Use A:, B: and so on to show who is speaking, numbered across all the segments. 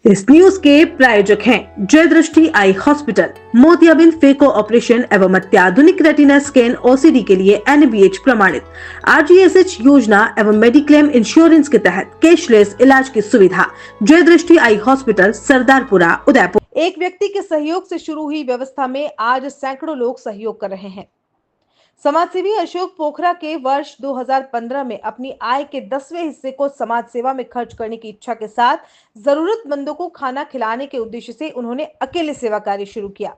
A: इस न्यूज के प्रायोजक हैं जय दृष्टि आई हॉस्पिटल, मोतियाबिंद फेको ऑपरेशन एवं अत्याधुनिक रेटिना स्कैन ओसीडी के लिए NABH प्रमाणित RGSH योजना एवं मेडिक्लेम इंश्योरेंस के तहत कैशलेस इलाज की सुविधा। जय दृष्टि आई हॉस्पिटल, सरदारपुरा, उदयपुर।
B: एक व्यक्ति के सहयोग से शुरू हुई व्यवस्था में आज सैकड़ों लोग सहयोग कर रहे हैं। समाजसेवी अशोक पोखरा के वर्ष 2015 में अपनी आय के 10वें हिस्से को समाज सेवा में खर्च करने की इच्छा के साथ जरूरतमंदों को खाना खिलाने के उद्देश्य से उन्होंने अकेले सेवा कार्य शुरू किया।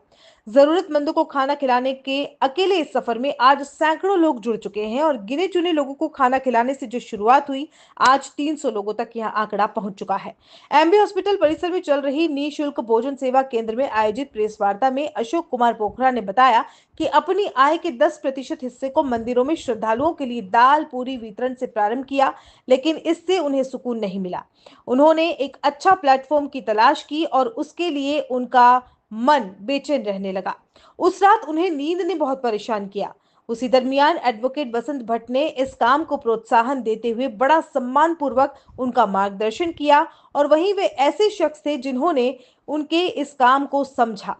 B: जरूरतमंदों को खाना खिलाने के अकेले इस सफर में आज सैकड़ों लोग जुड़ चुके हैं और गिने चुने लोगों को खाना खिलाने से जो शुरुआत हुई, आज 300 लोगों तक यह आंकड़ा पहुंच चुका है। MB हॉस्पिटल परिसर में चल रही निःशुल्क भोजन सेवा केंद्र में आयोजित प्रेस वार्ता में अशोक कुमार पोखरा ने बताया कि अपनी आय के 10% हिस्से को मंदिरों में श्रद्धालुओं के लिए दाल पूरी वितरण से प्रारंभ किया, लेकिन इससे उन्हें सुकून नहीं मिला। उन्होंने एक अच्छा प्लेटफॉर्म की तलाश की और उसके लिए उनका मन बेचैन रहने लगा। उस रात उन्हें नींद ने बहुत परेशान किया। उसी दरमियान एडवोकेट बसंत भट्ट ने इस काम को प्रोत्साहन देते हुए बड़ा सम्मान पूर्वक उनका मार्गदर्शन किया और वहीं वे ऐसे शख्स थे जिन्होंने उनके इस काम को समझा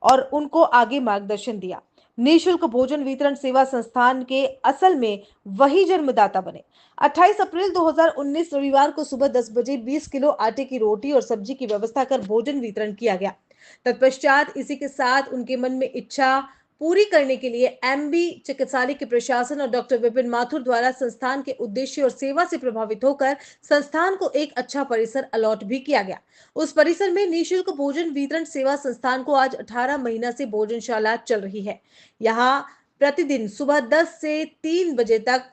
B: और उनको आगे मार्गदर्शन दिया। निःशुल्क भोजन वितरण सेवा संस्थान के असल में वही जन्मदाता बने। 28 अप्रैल 2019 रविवार को सुबह 10 बजे 20 किलो आटे की रोटी और सब्जी की व्यवस्था कर भोजन वितरण किया गया। तत्पश्चात इसी के साथ उनके मन में इच्छा पूरी करने के लिए MB चिकित्सालय के प्रशासन और डॉक्टर विपिन माथुर द्वारा संस्थान के उद्देश्य और सेवा से प्रभावित होकर संस्थान को एक अच्छा परिसर अलॉट भी किया गया। उस परिसर में निःशुल्क भोजन वितरण सेवा संस्थान को आज 18 महीना से भोजनशाला चल रही है। यहाँ प्रतिदिन सुबह 10 से 3 बजे तक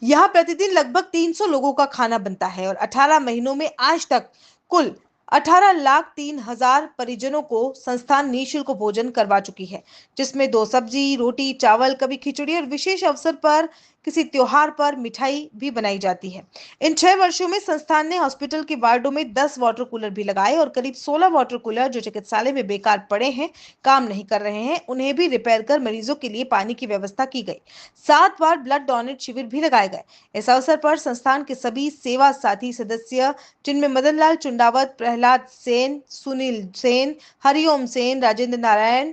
B: प्रतिदिन लगभग 300 लोगों का खाना बनता है और 18 महीनों में आज तक कुल 18,03,000 परिजनों को संस्थान निःशुल्क भोजन करवा चुकी है, जिसमें 2 सब्जी, रोटी, चावल, कभी खिचड़ी और विशेष अवसर पर किसी त्योहार पर मिठाई भी बनाई जाती है। इन 6 वर्षों में संस्थान ने हॉस्पिटल के वार्डों में 10 वाटर कूलर भी लगाए और करीब 16 वाटर कूलर जो चिकित्सालय में बेकार पड़े हैं, काम नहीं कर रहे हैं, उन्हें भी रिपेयर कर मरीजों के लिए पानी की व्यवस्था की गई। 7 बार ब्लड डोनेट शिविर भी लगाए गए। इस अवसर पर संस्थान के सभी सेवा साथी सदस्य, जिनमें मदन लाल चुंडावत, प्रहलाद सेन, सुनील सेन, हरिओम सेन, राजेंद्र नारायण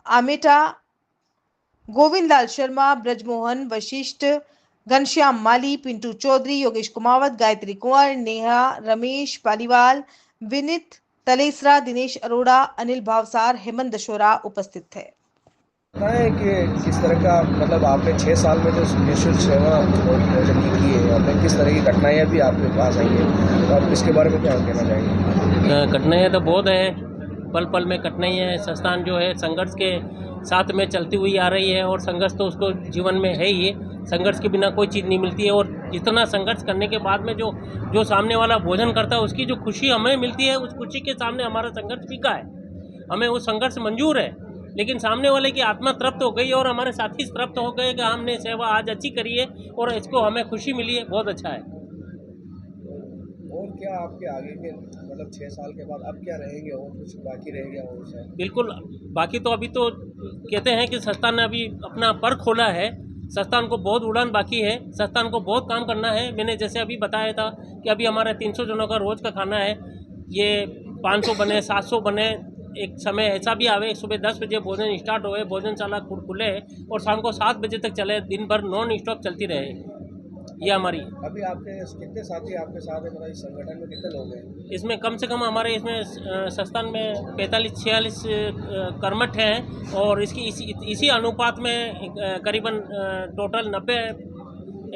B: आमेटा, गोविंद लाल शर्मा, ब्रजमोहन वशिष्ठ, घनश्याम माली, पिंटू चौधरी, योगेश कुमावत, गायत्री कुंवर, नेहा, रमेश पालीवाल, विनित तलेसरा, दिनेश अरोड़ा, अनिल भावसार, हेमंत दशोरा उपस्थित थे।
C: बताएं कि किस तरह का मतलब आपने 6 साल में जो निःशुल्क सेवा भोजन की है, आपने किस तरह की घटनाएं भी आपके पास आई हैं, तो आप इसके बारे में क्या कहना चाहेंगे?
D: कठिनाइयाँ तो बहुत है, पल पल में कठिनाइयाँ है। संस्थान जो है संघर्ष के साथ में चलती हुई आ रही है और संघर्ष तो उसको जीवन में है ही। संघर्ष के बिना कोई चीज़ नहीं मिलती है और जितना संघर्ष करने के बाद में जो सामने वाला भोजन करता है उसकी जो खुशी हमें मिलती है, उस खुशी के सामने हमारा संघर्ष फीका है। हमें वो संघर्ष मंजूर है, लेकिन सामने वाले की आत्मा तृप्त हो गई और हमारे साथी तृप्त हो गए कि हमने सेवा आज अच्छी करी है और इसको हमें खुशी मिली है, बहुत अच्छा है।
C: और क्या आपके आगे के मतलब 6 साल के बाद अब क्या रहेंगे और कुछ बाकी रह गया और शायद?
D: बिल्कुल, बाकी तो अभी तो कहते हैं कि संस्थान ने अभी अपना पर खोला है। संस्थान को बहुत उड़ान बाकी है, संस्थान को बहुत काम करना है। मैंने जैसे अभी बताया था कि अभी हमारा 300 जनों का रोज़ का खाना है, ये 500 बने, 700 बने। एक समय ऐसा भी आवे सुबह 10 बजे भोजन स्टार्ट होए, भोजनशाला खुले और शाम को 7 बजे तक चले, दिन भर नॉन स्टॉप चलती रहे। ये हमारी
C: अभी आपके कितने साथी आपके साथ है, मतलब इस संगठन में कितने लोग हैं?
D: इसमें कम से कम हमारे इसमें संस्थान में 45-46 कर्मठ हैं और इसकी इसी अनुपात में करीबन टोटल 90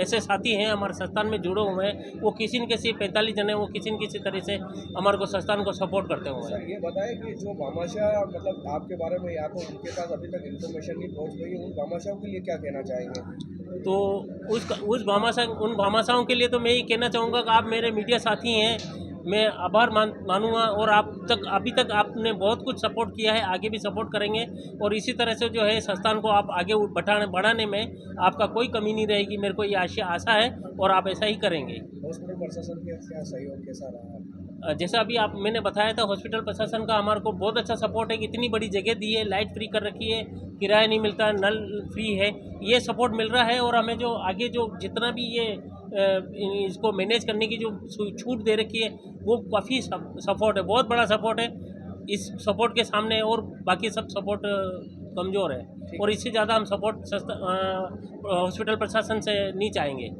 D: ऐसे साथी हैं हमारे संस्थान में जुड़े हुए हैं। वो किसी न किसी 45 जने वो किसी न किसी तरह से हमारे को संस्थान को सपोर्ट करते हुए हैं।
C: ये बताएं कि जो भामाशाह मतलब आपके बारे में या तो उनके पास अभी तक इन्फॉर्मेशन नहीं पहुंच गई है, उन भामाशाहों के लिए क्या कहना चाहेंगे?
D: तो उन भामाशाहों के लिए तो मैं ये कहना चाहूँगा कि आप मेरे मीडिया साथी हैं, मैं आभार मानूंगा और अभी तक आपने बहुत कुछ सपोर्ट किया है, आगे भी सपोर्ट करेंगे और इसी तरह से जो है संस्थान को आप आगे बढ़ाने में आपका कोई कमी नहीं रहेगी। मेरे को ये आशा है और आप ऐसा ही करेंगे।
C: हॉस्पिटल प्रशासन के क्या सहयोग कैसा रहा?
D: जैसा अभी मैंने बताया था, हॉस्पिटल प्रशासन का हमारे को बहुत अच्छा सपोर्ट है कि इतनी बड़ी जगह दी है, लाइट फ्री कर रखी है, किराया नहीं मिलता, नल फ्री है, ये सपोर्ट मिल रहा है और हमें जो आगे जो जितना भी ये इसको मैनेज करने की जो छूट दे रखी है वो काफ़ी सपोर्ट है, बहुत बड़ा सपोर्ट है। इस सपोर्ट के सामने और बाकी सब सपोर्ट कमज़ोर है और इससे ज़्यादा हम सपोर्ट हॉस्पिटल प्रशासन से नहीं चाहेंगे।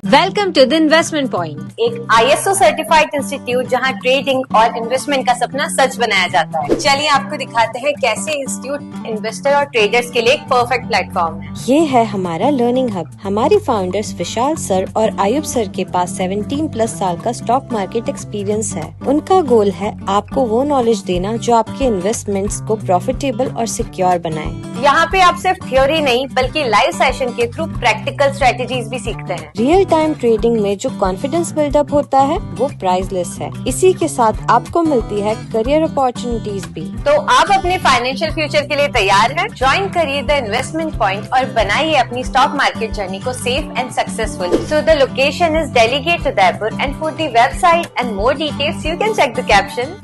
E: Welcome to the investment point, एक ISO सर्टिफाइड इंस्टीट्यूट जहां ट्रेडिंग और इन्वेस्टमेंट का सपना सच बनाया जाता है। चलिए आपको दिखाते हैं कैसे इंस्टीट्यूट इन्वेस्टर और ट्रेडर्स के लिए एक परफेक्ट प्लेटफॉर्म है।
F: ये है हमारा लर्निंग हब। हमारे फाउंडर्स विशाल सर और आयुब सर के पास 17+ साल का स्टॉक मार्केट एक्सपीरियंस है। उनका गोल है आपको वो नॉलेज देना जो आपके इन्वेस्टमेंट्स को प्रॉफिटेबल और सिक्योर बनाए।
E: यहाँ पे आप सिर्फ थ्योरी नहीं बल्कि लाइव सेशन के थ्रू प्रैक्टिकल स्ट्रेटेजीज भी सीखते हैं।
F: रियल टाइम ट्रेडिंग में जो कॉन्फिडेंस बिल्डअप होता है वो प्राइसलेस है। इसी के साथ आपको मिलती है करियर अपॉर्चुनिटीज भी।
E: तो आप अपने फाइनेंशियल फ्यूचर के लिए तैयार हैं? ज्वाइन करिए द इन्वेस्टमेंट पॉइंट और बनाइए अपनी स्टॉक मार्केट जर्नी को safe and successful. So the location is delegate Udaipur and for the website and more details you can check the caption.